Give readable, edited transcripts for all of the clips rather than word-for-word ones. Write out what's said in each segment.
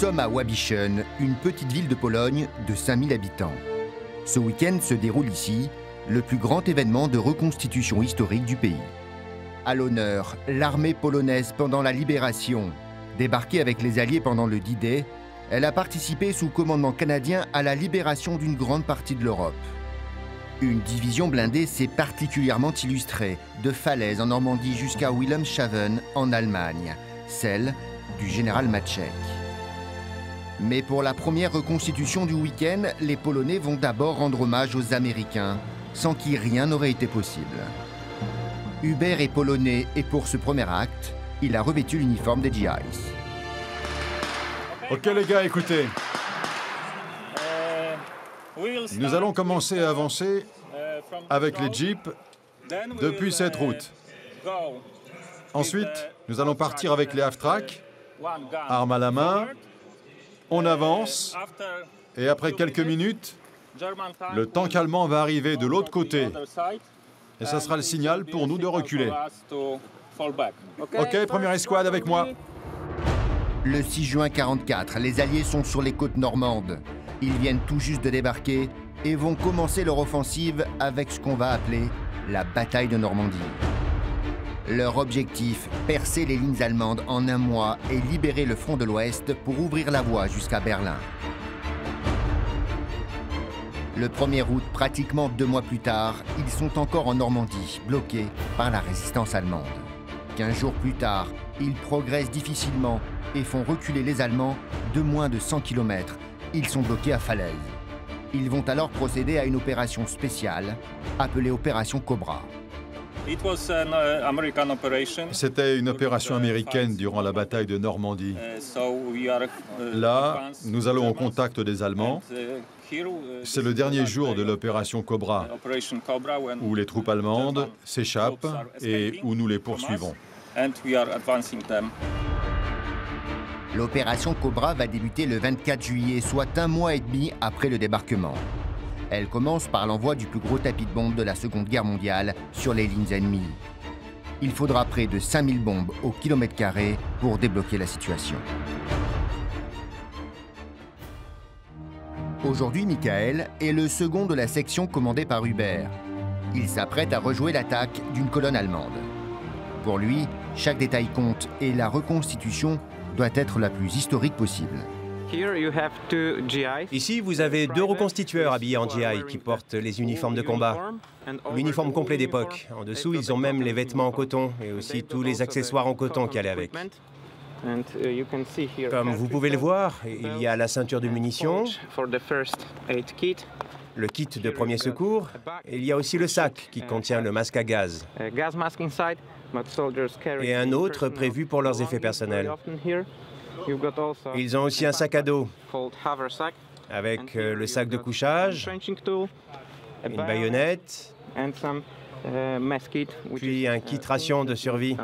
sommes à Wabishen, une petite ville de Pologne de 5000 habitants. Ce week-end se déroule ici le plus grand événement de reconstitution historique du pays. À l'honneur, l'armée polonaise pendant la libération. Débarquée avec les Alliés pendant le D-Day, elle a participé sous commandement canadien à la libération d'une grande partie de l'Europe. Une division blindée s'est particulièrement illustrée, de Falaise en Normandie jusqu'à Wilhelmshaven en Allemagne, celle du général Maczek. Mais pour la première reconstitution du week-end, les Polonais vont d'abord rendre hommage aux Américains, sans qui rien n'aurait été possible. Hubert est polonais et pour ce premier acte, il a revêtu l'uniforme des GIs. Ok les gars, écoutez. Nous allons commencer à avancer avec les jeeps depuis cette route. Ensuite, nous allons partir avec les half-track, armes à la main. On avance et après quelques minutes, le tank allemand va arriver de l'autre côté. Et ça sera le signal pour nous de reculer. Ok, première escouade avec moi. Le 6 juin 1944, les Alliés sont sur les côtes normandes. Ils viennent tout juste de débarquer et vont commencer leur offensive avec ce qu'on va appeler la bataille de Normandie. Leur objectif, percer les lignes allemandes en un mois et libérer le front de l'Ouest pour ouvrir la voie jusqu'à Berlin. Le 1er août, pratiquement 2 mois plus tard, ils sont encore en Normandie, bloqués par la résistance allemande. 15 jours plus tard, ils progressent difficilement et font reculer les Allemands de moins de 100 km. Ils sont bloqués à Falaise. Ils vont alors procéder à une opération spéciale, appelée Opération Cobra. C'était une opération américaine durant la bataille de Normandie. Là, nous allons au contact des Allemands. C'est le dernier jour de l'opération Cobra, où les troupes allemandes s'échappent et où nous les poursuivons. L'opération Cobra va débuter le 24 juillet, soit 1 mois et demi après le débarquement. Elle commence par l'envoi du plus gros tapis de bombes de la Seconde Guerre mondiale sur les lignes ennemies. Il faudra près de 5000 bombes au kilomètre carré pour débloquer la situation. Aujourd'hui, Michael est le second de la section commandée par Hubert. Il s'apprête à rejouer l'attaque d'une colonne allemande. Pour lui, chaque détail compte et la reconstitution doit être la plus historique possible. Ici, vous avez 2 reconstitueurs habillés en GI qui portent les uniformes de combat. L'uniforme complet d'époque. En dessous, ils ont même les vêtements en coton et aussi tous les accessoires en coton qui allaient avec. Comme vous pouvez le voir, il y a la ceinture de munitions, le kit de premier secours, et il y a aussi le sac qui contient le masque à gaz. Et un autre prévu pour leurs effets personnels. Ils ont aussi un sac à dos, avec le sac de couchage, une baïonnette, puis un kit ration de survie.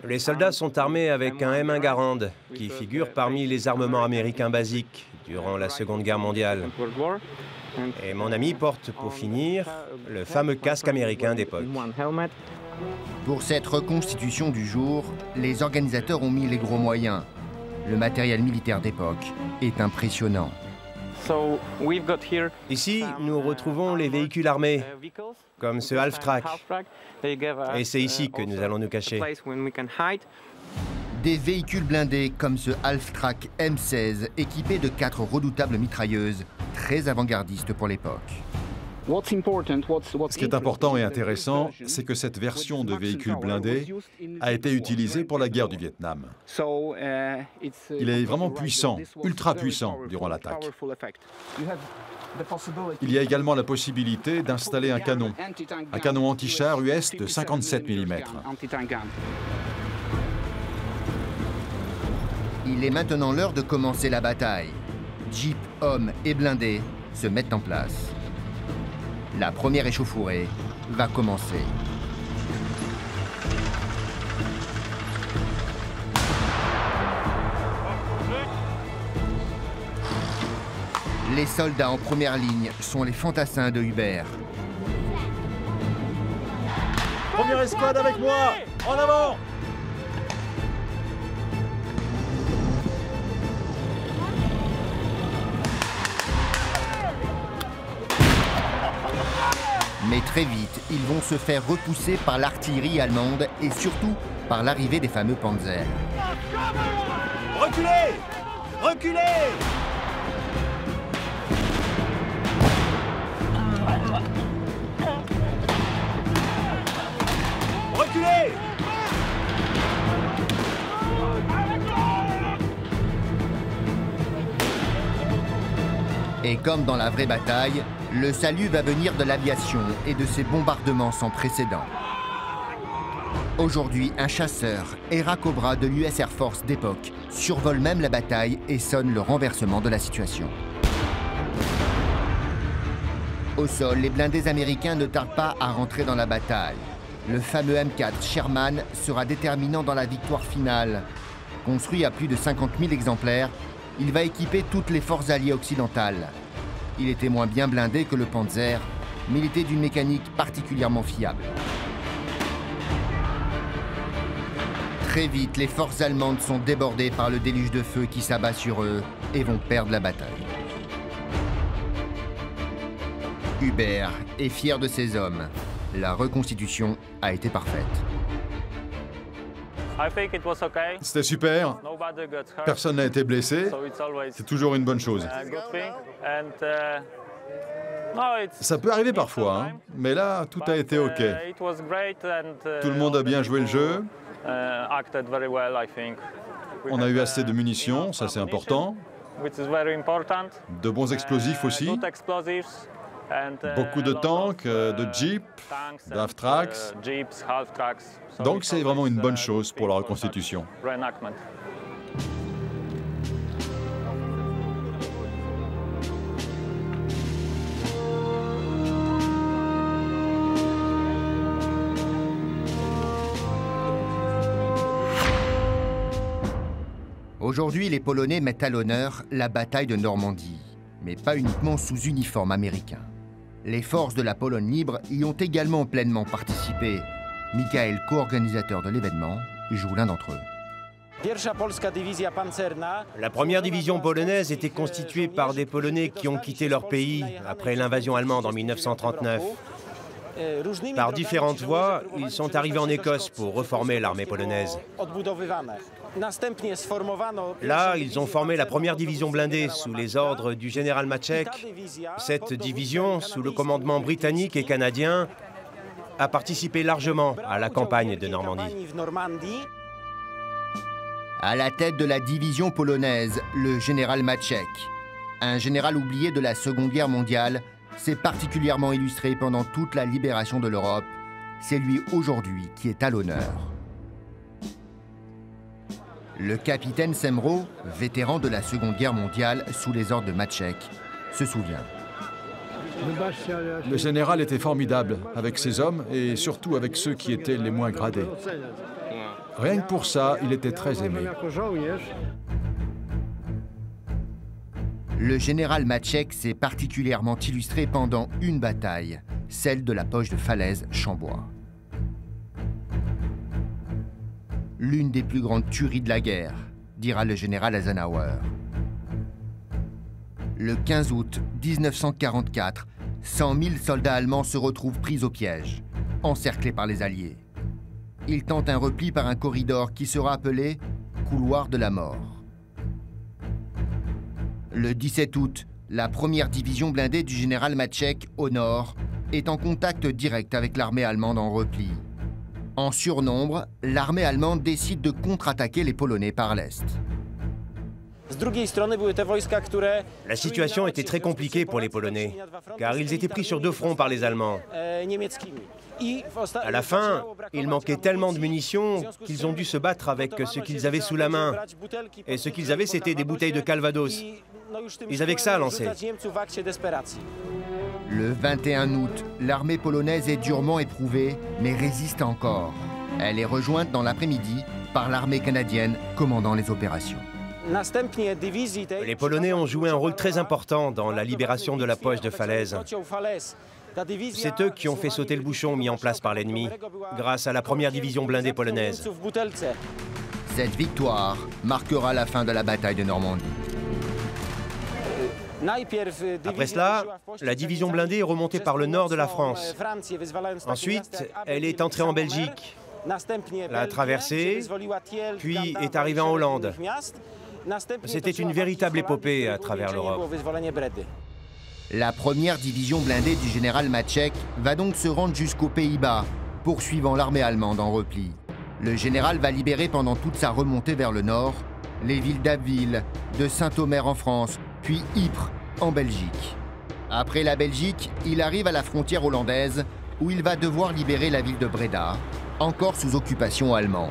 Les soldats sont armés avec un M1 Garand, qui figure parmi les armements américains basiques durant la Seconde Guerre mondiale. Et mon ami porte, pour finir, le fameux casque américain d'époque. Pour cette reconstitution du jour, les organisateurs ont mis les gros moyens. Le matériel militaire d'époque est impressionnant. Ici, nous retrouvons les véhicules armés, comme ce half-track. Et c'est ici que nous allons nous cacher. Des véhicules blindés comme ce half-track M16 équipé de 4 redoutables mitrailleuses, très avant-gardistes pour l'époque. Ce qui est important et intéressant, c'est que cette version de véhicule blindé a été utilisée pour la guerre du Vietnam. Il est vraiment puissant, ultra puissant durant l'attaque. Il y a également la possibilité d'installer un canon anti-char US de 57 mm. Il est maintenant l'heure de commencer la bataille. Jeep, hommes et blindés se mettent en place. La première échauffourée va commencer. Les soldats en première ligne sont les fantassins de Hubert. Première escouade avec moi! En avant! Très vite, ils vont se faire repousser par l'artillerie allemande et surtout par l'arrivée des fameux Panzers. Reculez! Reculez! Reculez! Et comme dans la vraie bataille, le salut va venir de l'aviation et de ces bombardements sans précédent. Aujourd'hui, un chasseur, Era Cobra de l'US Air Force d'époque, survole même la bataille et sonne le renversement de la situation. Au sol, les blindés américains ne tardent pas à rentrer dans la bataille. Le fameux M4 Sherman sera déterminant dans la victoire finale. Construit à plus de 50 000 exemplaires, il va équiper toutes les forces alliées occidentales. Il était moins bien blindé que le Panzer, mais il était d'une mécanique particulièrement fiable. Très vite, les forces allemandes sont débordées par le déluge de feu qui s'abat sur eux et vont perdre la bataille. Hubert est fier de ses hommes. La reconstitution a été parfaite. C'était super. Personne n'a été blessé. C'est toujours une bonne chose. Ça peut arriver parfois, hein, mais là, tout a été OK. Tout le monde a bien joué le jeu. On a eu assez de munitions, ça c'est important. De bons explosifs aussi. Beaucoup de tanks, de jeeps, d'half-tracks. Donc c'est vraiment une bonne chose pour la reconstitution. Aujourd'hui, les Polonais mettent à l'honneur la bataille de Normandie, mais pas uniquement sous uniforme américain. Les forces de la Pologne libre y ont également pleinement participé. Michael, co-organisateur de l'événement, joue l'un d'entre eux. La première division polonaise était constituée par des Polonais qui ont quitté leur pays après l'invasion allemande en 1939. Par différentes voies, ils sont arrivés en Écosse pour reformer l'armée polonaise. Là, ils ont formé la première division blindée sous les ordres du général Maczek. Cette division, sous le commandement britannique et canadien, a participé largement à la campagne de Normandie. À la tête de la division polonaise, le général Maczek, un général oublié de la Seconde Guerre mondiale, s'est particulièrement illustré pendant toute la libération de l'Europe. C'est lui aujourd'hui qui est à l'honneur. Le capitaine Semro, vétéran de la Seconde Guerre mondiale sous les ordres de Maczek, se souvient. Le général était formidable avec ses hommes et surtout avec ceux qui étaient les moins gradés. Rien que pour ça, il était très aimé. Le général Maczek s'est particulièrement illustré pendant une bataille, celle de la poche de Falaise-Chambois. L'une des plus grandes tueries de la guerre, dira le général Eisenhower. Le 15 août 1944, 100 000 soldats allemands se retrouvent pris au piège, encerclés par les Alliés. Ils tentent un repli par un corridor qui sera appelé « couloir de la mort ». Le 17 août, la première division blindée du général Maczek, au nord, est en contact direct avec l'armée allemande en repli. En surnombre, l'armée allemande décide de contre-attaquer les Polonais par l'Est. La situation était très compliquée pour les Polonais, car ils étaient pris sur deux fronts par les Allemands. À la fin, il manquait tellement de munitions qu'ils ont dû se battre avec ce qu'ils avaient sous la main. Et ce qu'ils avaient, c'était des bouteilles de Calvados. Ils avaient que ça à lancer. Le 21 août, l'armée polonaise est durement éprouvée, mais résiste encore. Elle est rejointe dans l'après-midi par l'armée canadienne commandant les opérations. Les Polonais ont joué un rôle très important dans la libération de la poche de Falaise. C'est eux qui ont fait sauter le bouchon mis en place par l'ennemi, grâce à la première division blindée polonaise. Cette victoire marquera la fin de la bataille de Normandie. Après cela, la division blindée est remontée par le nord de la France. Ensuite, elle est entrée en Belgique, l'a traversée, puis est arrivée en Hollande. C'était une véritable épopée à travers l'Europe. La première division blindée du général Maček va donc se rendre jusqu'aux Pays-Bas, poursuivant l'armée allemande en repli. Le général va libérer pendant toute sa remontée vers le nord les villes d'Abbeville, de Saint-Omer en France, puis Ypres en Belgique. Après la Belgique, il arrive à la frontière hollandaise où il va devoir libérer la ville de Breda, encore sous occupation allemande.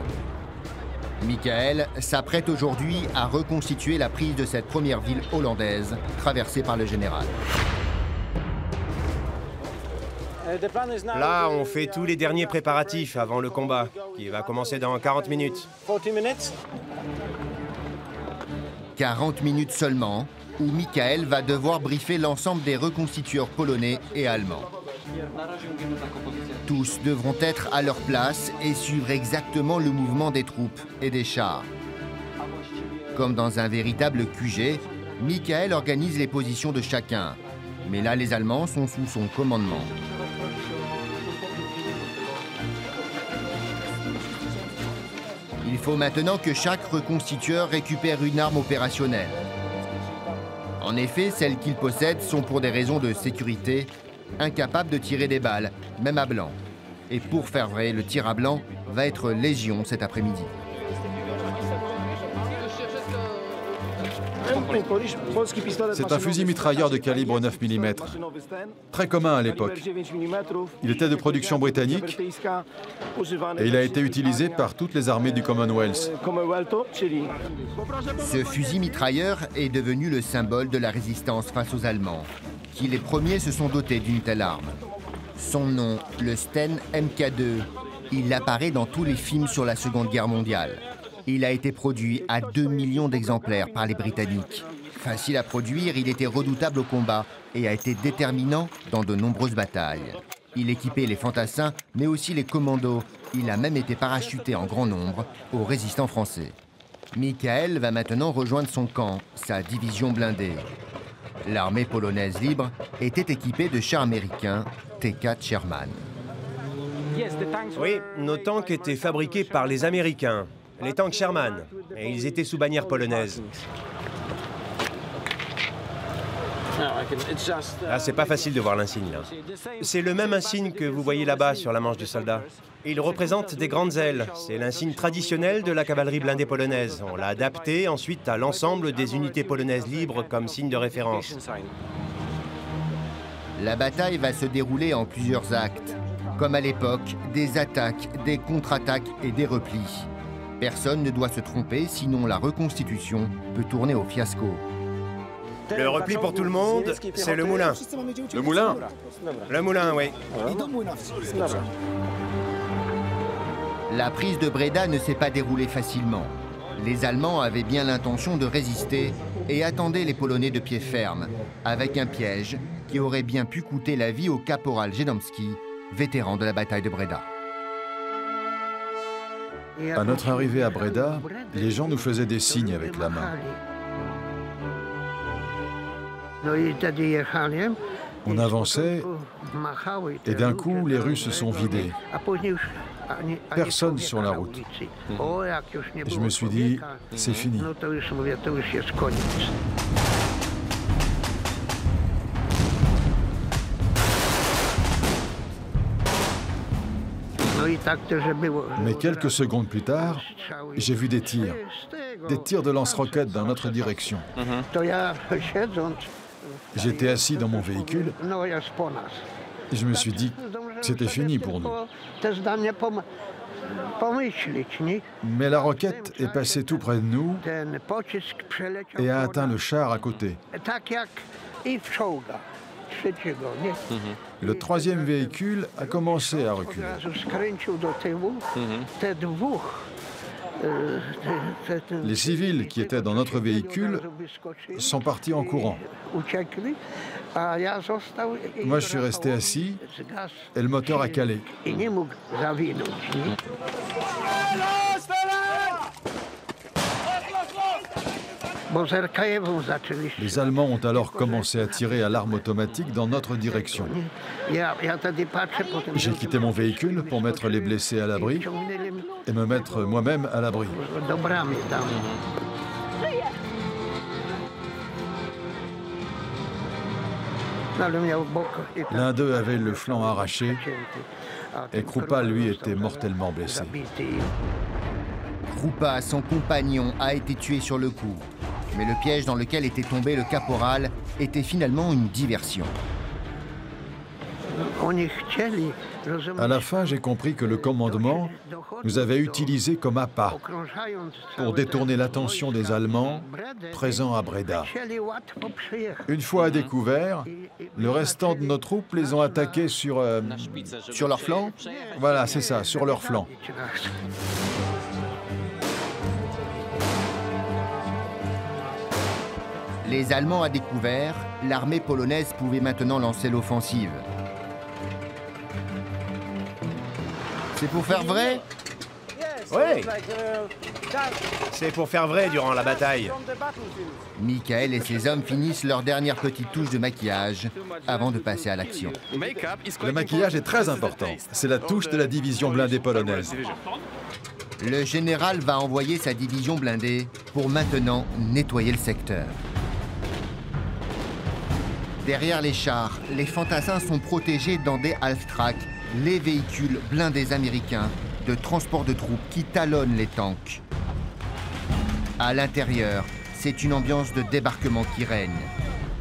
Michael s'apprête aujourd'hui à reconstituer la prise de cette première ville hollandaise traversée par le général. Là, on fait tous les derniers préparatifs avant le combat, qui va commencer dans 40 minutes. 40 minutes seulement, où Michael va devoir briefer l'ensemble des reconstitueurs polonais et allemands. Tous devront être à leur place et suivre exactement le mouvement des troupes et des chars. Comme dans un véritable QG, Michael organise les positions de chacun. Mais là, les Allemands sont sous son commandement. Il faut maintenant que chaque reconstitueur récupère une arme opérationnelle. En effet, celles qu'il possède sont pour des raisons de sécurité incapables de tirer des balles, même à blanc. Et pour faire vrai, le tir à blanc va être légion cet après-midi. C'est un fusil mitrailleur de calibre 9 mm, très commun à l'époque. Il était de production britannique et il a été utilisé par toutes les armées du Commonwealth. Ce fusil mitrailleur est devenu le symbole de la résistance face aux Allemands, qui les premiers se sont dotés d'une telle arme. Son nom, le Sten Mk2, il apparaît dans tous les films sur la Seconde Guerre mondiale. Il a été produit à 2 millions d'exemplaires par les Britanniques. Facile à produire, il était redoutable au combat et a été déterminant dans de nombreuses batailles. Il équipait les fantassins, mais aussi les commandos. Il a même été parachuté en grand nombre aux résistants français. Michael va maintenant rejoindre son camp, sa division blindée. L'armée polonaise libre était équipée de chars américains T4 Sherman. Oui, nos tanks étaient fabriqués par les Américains, les tanks Sherman, et ils étaient sous bannière polonaise. Ah, c'est pas facile de voir l'insigne, là. C'est le même insigne que vous voyez là-bas sur la manche du soldat. Il représente des grandes ailes. C'est l'insigne traditionnel de la cavalerie blindée polonaise. On l'a adapté ensuite à l'ensemble des unités polonaises libres comme signe de référence. La bataille va se dérouler en plusieurs actes. Comme à l'époque, des attaques, des contre-attaques et des replis. Personne ne doit se tromper, sinon la reconstitution peut tourner au fiasco. Le repli pour tout le monde, c'est le moulin. Le moulin? Le moulin, oui. La prise de Breda ne s'est pas déroulée facilement. Les Allemands avaient bien l'intention de résister et attendaient les Polonais de pied ferme, avec un piège qui aurait bien pu coûter la vie au caporal Jedomski, vétéran de la bataille de Breda. À notre arrivée à Breda, les gens nous faisaient des signes avec la main. On avançait et d'un coup, les rues se sont vidées. Personne sur la route. Je me suis dit, c'est fini. Mais quelques secondes plus tard, j'ai vu des tirs de lance-roquettes dans notre direction. J'étais assis dans mon véhicule et je me suis dit que c'était fini pour nous. Mais la roquette est passée tout près de nous et a atteint le char à côté. Le troisième véhicule a commencé à reculer. Les civils qui étaient dans notre véhicule sont partis en courant. Moi, je suis resté assis et le moteur a calé. Les Allemands ont alors commencé à tirer à l'arme automatique dans notre direction. J'ai quitté mon véhicule pour mettre les blessés à l'abri et me mettre moi-même à l'abri. L'un d'eux avait le flanc arraché et Krupa, lui, était mortellement blessé. Krupa, son compagnon, a été tué sur le coup. Mais le piège dans lequel était tombé le caporal était finalement une diversion. À la fin, j'ai compris que le commandement nous avait utilisés comme appât pour détourner l'attention des Allemands présents à Breda. Une fois à découvert, le restant de nos troupes les ont attaqués sur Sur leur flanc? Voilà, c'est ça, sur leur flanc. Les Allemands à découvert, l'armée polonaise pouvait maintenant lancer l'offensive. C'est pour faire vrai? Oui, c'est pour faire vrai durant la bataille. Michael et ses hommes finissent leur dernière petite touche de maquillage avant de passer à l'action. Le maquillage est très important. C'est la touche de la division blindée polonaise. Le général va envoyer sa division blindée pour maintenant nettoyer le secteur. Derrière les chars, les fantassins sont protégés dans des half-tracks, les véhicules blindés américains de transport de troupes qui talonnent les tanks. À l'intérieur, c'est une ambiance de débarquement qui règne.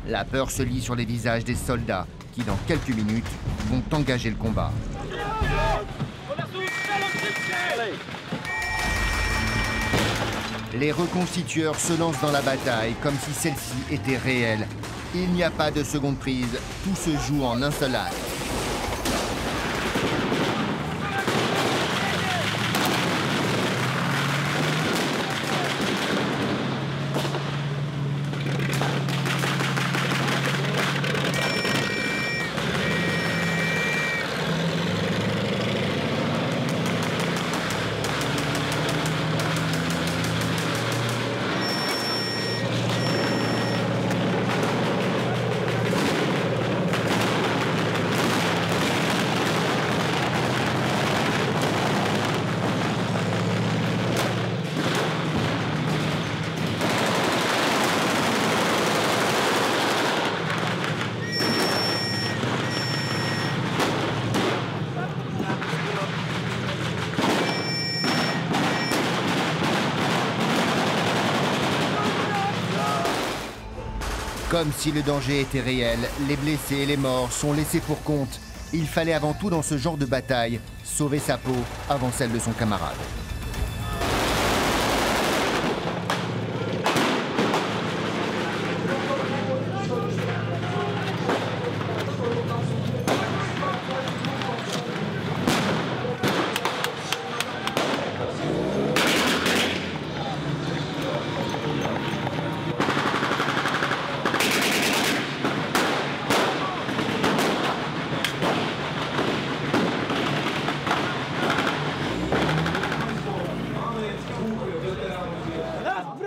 La peur se lit sur les visages des soldats qui, dans quelques minutes, vont engager le combat. Les reconstitueurs se lancent dans la bataille comme si celle-ci était réelle. Il n'y a pas de seconde prise, tout se joue en un seul acte. Comme si le danger était réel, les blessés et les morts sont laissés pour compte. Il fallait avant tout dans ce genre de bataille sauver sa peau avant celle de son camarade.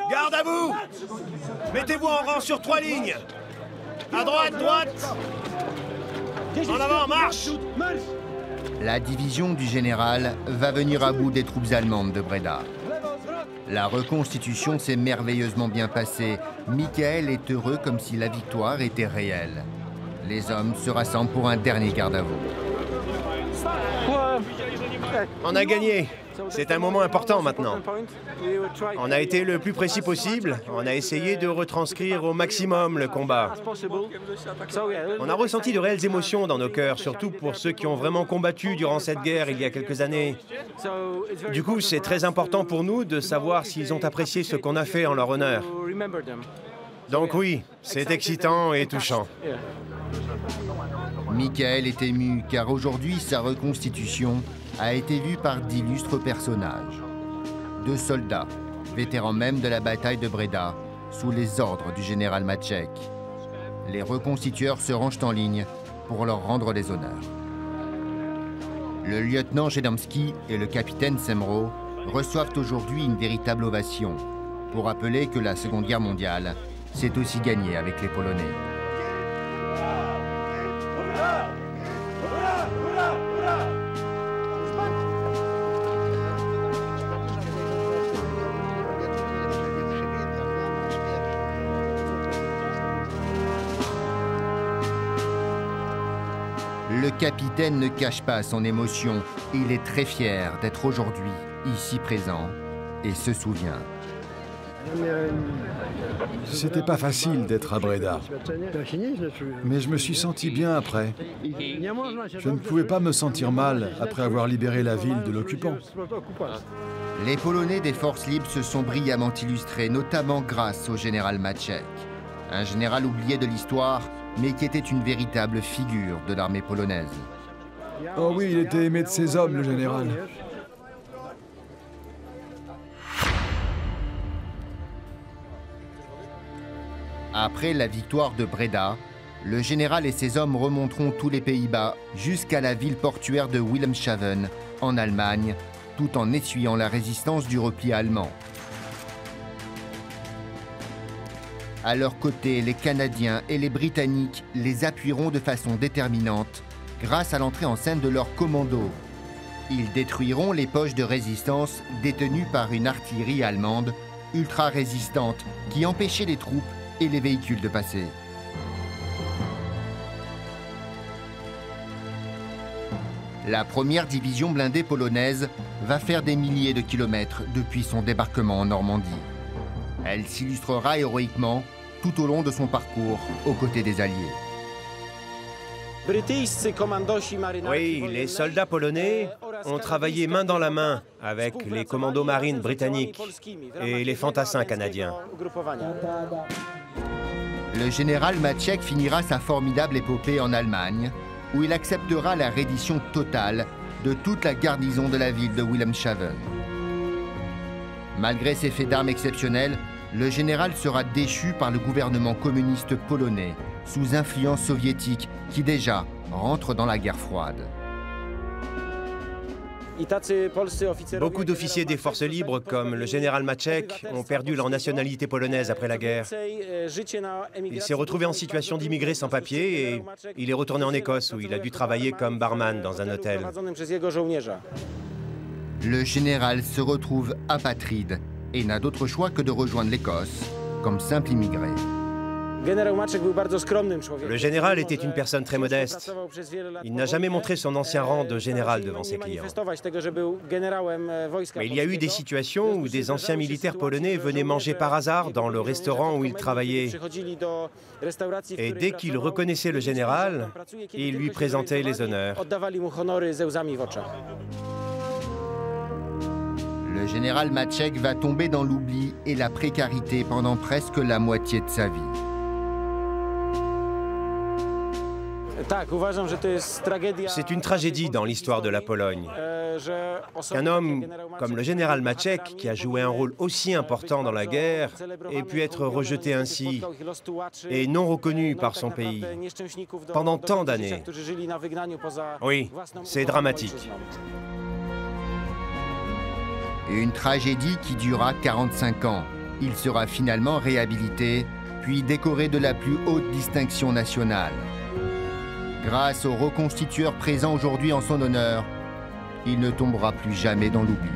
Garde à vous! Mettez-vous en rang sur 3 lignes. À droite, droite! En avant, marche! La division du général va venir à bout des troupes allemandes de Breda. La reconstitution s'est merveilleusement bien passée. Michael est heureux comme si la victoire était réelle. Les hommes se rassemblent pour un dernier garde à vous. On a gagné. C'est un moment important maintenant. On a été le plus précis possible. On a essayé de retranscrire au maximum le combat. On a ressenti de réelles émotions dans nos cœurs, surtout pour ceux qui ont vraiment combattu durant cette guerre il y a quelques années. Du coup, c'est très important pour nous de savoir s'ils ont apprécié ce qu'on a fait en leur honneur. Donc oui, c'est excitant et touchant. Michael est ému car aujourd'hui sa reconstitution a été vue par d'illustres personnages. 2 soldats, vétérans même de la bataille de Breda, sous les ordres du général Maček. Les reconstitueurs se rangent en ligne pour leur rendre les honneurs. Le lieutenant Jedamski et le capitaine Semro reçoivent aujourd'hui une véritable ovation. pour rappeler que la Seconde Guerre mondiale s'est aussi gagnée avec les Polonais. Le capitaine ne cache pas son émotion. Il est très fier d'être aujourd'hui ici présent et se souvient. C'était pas facile d'être à Breda, mais je me suis senti bien après. Je ne pouvais pas me sentir mal après avoir libéré la ville de l'occupant. Les Polonais des forces libres se sont brillamment illustrés, notamment grâce au général Maciek, un général oublié de l'histoire, mais qui était une véritable figure de l'armée polonaise. Oh oui, il était aimé de ses hommes, le général. Après la victoire de Breda, le général et ses hommes remonteront tous les Pays-Bas jusqu'à la ville portuaire de Wilhelmshaven, en Allemagne, tout en essuyant la résistance du repli allemand. À leur côté, les Canadiens et les Britanniques les appuieront de façon déterminante grâce à l'entrée en scène de leurs commandos. Ils détruiront les poches de résistance détenues par une artillerie allemande ultra résistante qui empêchait les troupes et les véhicules de passer. La première division blindée polonaise va faire des milliers de kilomètres depuis son débarquement en Normandie. Elle s'illustrera héroïquement tout au long de son parcours aux côtés des Alliés. Oui, les soldats polonais ont travaillé main dans la main avec les commandos marines britanniques et les fantassins canadiens. Le général Maciek finira sa formidable épopée en Allemagne, où il acceptera la reddition totale de toute la garnison de la ville de Wilhelmshaven. Malgré ses faits d'armes exceptionnels, le général sera déchu par le gouvernement communiste polonais, sous influence soviétique, qui déjà rentre dans la guerre froide. Beaucoup d'officiers des forces libres, comme le général Maciek, ont perdu leur nationalité polonaise après la guerre. Il s'est retrouvé en situation d'immigré sans papier et il est retourné en Écosse, où il a dû travailler comme barman dans un hôtel. Le général se retrouve apatride et n'a d'autre choix que de rejoindre l'Écosse comme simple immigré. Le général était une personne très modeste. Il n'a jamais montré son ancien rang de général devant ses clients. Mais il y a eu des situations où des anciens militaires polonais venaient manger par hasard dans le restaurant où il travaillait. Et dès qu'ils reconnaissaient le général, ils lui présentaient les honneurs. Le général Maciek va tomber dans l'oubli et la précarité pendant presque la moitié de sa vie. C'est une tragédie dans l'histoire de la Pologne. Qu'un homme comme le général Maciek, qui a joué un rôle aussi important dans la guerre, ait pu être rejeté ainsi et non reconnu par son pays pendant tant d'années. Oui, c'est dramatique. Une tragédie qui durera 45 ans. Il sera finalement réhabilité, puis décoré de la plus haute distinction nationale. Grâce aux reconstitueurs présents aujourd'hui en son honneur, il ne tombera plus jamais dans l'oubli.